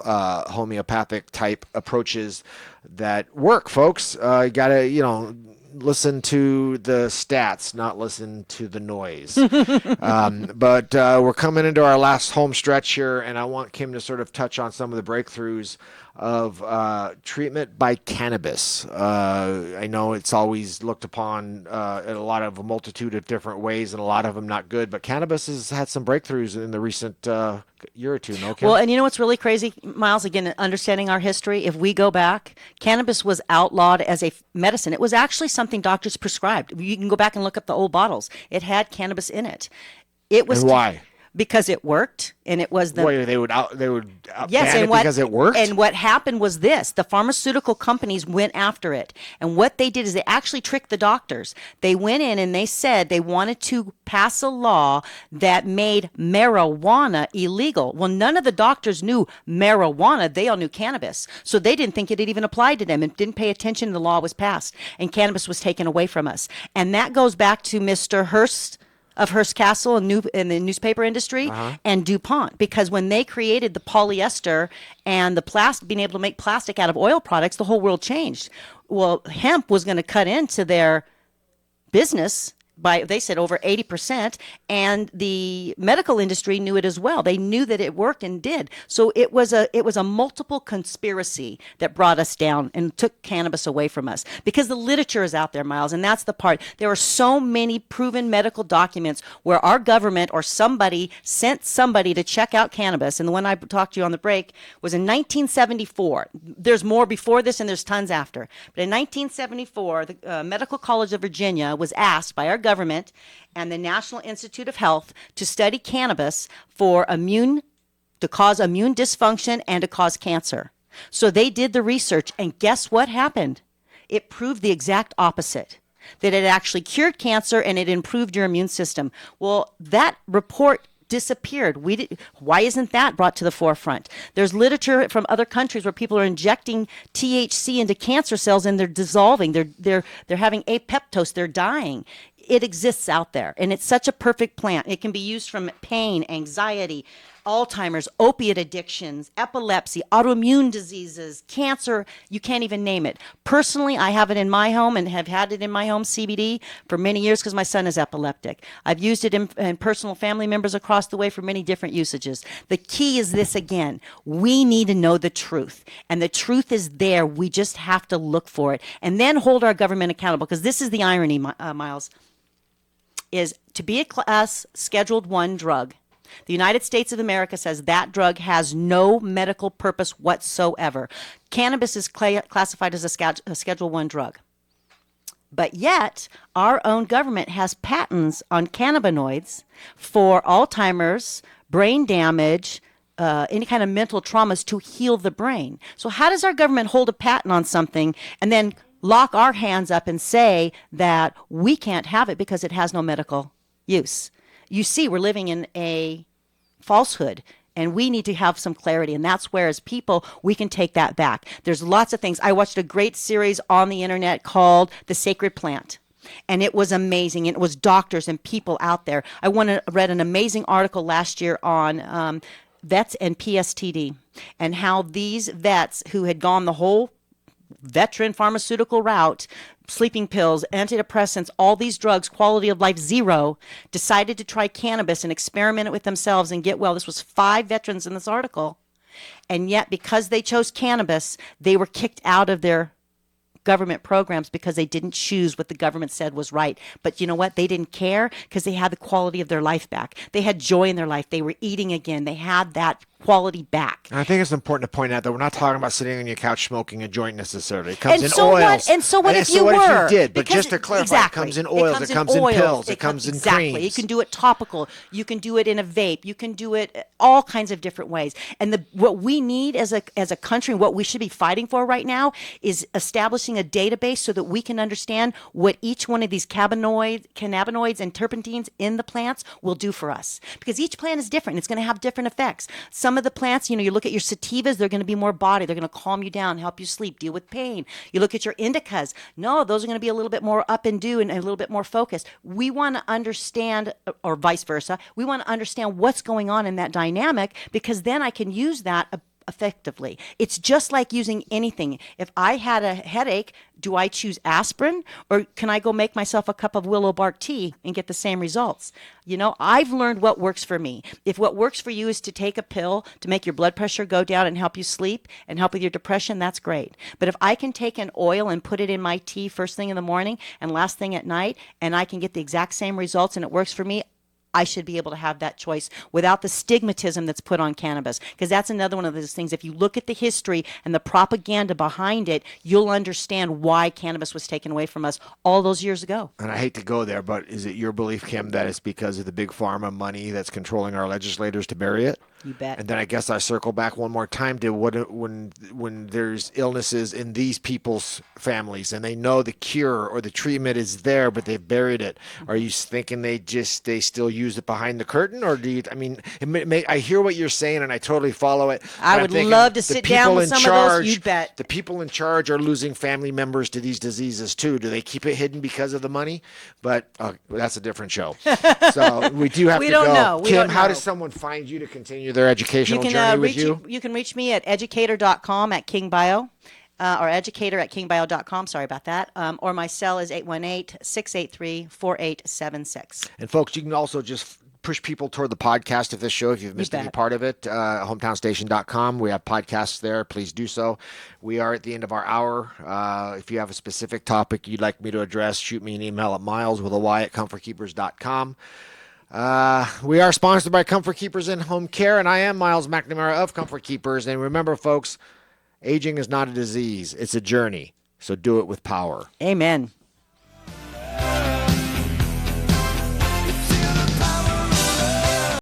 homeopathic type approaches that work, folks. You got to, listen to the stats, not listen to the noise. But we're coming into our last home stretch here, and I want Kim to sort of touch on some of the breakthroughs of treatment by cannabis. I know it's always looked upon in a multitude of different ways, and a lot of them not good, but cannabis has had some breakthroughs in the recent year or two, no, Kim? Well, and you know what's really crazy, Myles, again, understanding our history, if we go back, cannabis was outlawed as a medicine. It was actually something doctors prescribed. You can go back and look up the old bottles. It had cannabis in it. It was and why? Because it worked, and it was the they would ban and it because it worked. And what happened was this: the pharmaceutical companies went after it, and what they did is they actually tricked the doctors. They went in and they said they wanted to pass a law that made marijuana illegal. Well, none of the doctors knew marijuana; they all knew cannabis, so they didn't think it even applied to them and didn't pay attention. The law was passed, and cannabis was taken away from us, and that goes back to Mr. Hearst of Hearst Castle in the newspaper industry, and DuPont, because when they created the polyester and the being able to make plastic out of oil products, the whole world changed. Well, hemp was going to cut into their business by, they said, over 80%, and the medical industry knew it as well. They knew that it worked and did. So it was a multiple conspiracy that brought us down and took cannabis away from us, because the literature is out there, Myles, and that's the part. There are so many proven medical documents where our government or somebody sent somebody to check out cannabis, and the one I talked to you on the break was in 1974. There's more before this and there's tons after. But in 1974, the Medical College of Virginia was asked by our government and the National Institute of Health to study cannabis to cause immune dysfunction and to cause cancer. So they did the research, and guess what happened? It proved the exact opposite, that it actually cured cancer and it improved your immune system. Well, that report disappeared. Why isn't that brought to the forefront? There's literature from other countries where people are injecting THC into cancer cells and they're dissolving. They're having apoptosis. They're dying. It exists out there, and it's such a perfect plant. It can be used from pain, anxiety, Alzheimer's, opiate addictions, epilepsy, autoimmune diseases, cancer, you can't even name it. Personally, I have it in my home and have had it in my home, CBD, for many years because my son is epileptic. I've used it in personal family members across the way for many different usages. The key is this again. We need to know the truth, and the truth is there. We just have to look for it and then hold our government accountable, because this is the irony, Myles, is to be a class Scheduled 1 drug. The United States of America says that drug has no medical purpose whatsoever. Cannabis is classified as a Schedule 1 drug. But yet, our own government has patents on cannabinoids for Alzheimer's, brain damage, any kind of mental traumas to heal the brain. So how does our government hold a patent on something and then lock our hands up and say that we can't have it because it has no medical use? You see, we're living in a falsehood, and we need to have some clarity. And that's where, as people, we can take that back. There's lots of things. I watched a great series on the internet called The Sacred Plant, and it was amazing. And it was doctors and people out there. I read an amazing article last year on vets and PSTD, and how these vets who had gone the whole veteran pharmaceutical route, sleeping pills, antidepressants, all these drugs, quality of life zero, decided to try cannabis and experiment it with themselves and get well. This was 5 veterans in this article. And yet, because they chose cannabis, they were kicked out of their government programs because they didn't choose what the government said was right. But you know what? They didn't care because they had the quality of their life back. They had joy in their life. They were eating again. They had that quality back. And I think it's important to point out that we're not talking about sitting on your couch smoking a joint necessarily. It comes and in so oils. What? And so what if you were? If you did? But Because just to clarify, exactly. it comes in oils, it comes in pills, it comes in exactly. creams. You can do it topical. You can do it in a vape. You can do it all kinds of different ways. And what we need as a country, what we should be fighting for right now, is establishing a database so that we can understand what each one of these cannabinoids and terpenes in the plants will do for us. Because each plant is different. It's going to have different effects. Some of the plants, you look at your sativas, they're going to be more body. They're going to calm you down, help you sleep, deal with pain. You look at your indicas. No, those are going to be a little bit more up and do and a little bit more focused. We want to understand, or vice versa, we want to understand what's going on in that dynamic, because then I can use that effectively. It's just like using anything. If I had a headache, do I choose aspirin, or can I go make myself a cup of willow bark tea and get the same results? I've learned what works for me. If what works for you is to take a pill to make your blood pressure go down and help you sleep and help with your depression, that's great. But if I can take an oil and put it in my tea first thing in the morning and last thing at night, and I can get the exact same results and it works for me, I should be able to have that choice without the stigmatism that's put on cannabis. Because that's another one of those things. If you look at the history and the propaganda behind it, you'll understand why cannabis was taken away from us all those years ago. And I hate to go there, but is it your belief, Kim, that it's because of the big pharma money that's controlling our legislators to bury it? You bet. And then I guess I circle back one more time to when there's illnesses in these people's families and they know the cure or the treatment is there, but they've buried it. Are you thinking they still use it behind the curtain, or do you? I mean, I hear what you're saying and I totally follow it. I would love to sit down with some of those. You bet. The people in charge are losing family members to these diseases too. Do they keep it hidden because of the money? But that's a different show. So we do have to go. Know. Kim, how does someone find you to continue their educational journey with you? You can reach me at educator.com at KingBio. Or educator at kingbio.com. Sorry about that. Or my cell is 818-683-4876. And folks, you can also just push people toward the podcast of this show if you've missed any part of it. Hometownstation.com. We have podcasts there. Please do so. We are at the end of our hour. If you have a specific topic you'd like me to address, shoot me an email at Myles with a Y at comfortkeepers.com. We are sponsored by Comfort Keepers in Home Care, and I am Myles McNamara of Comfort Keepers. And remember, folks, aging is not a disease. It's a journey. So do it with power. Amen.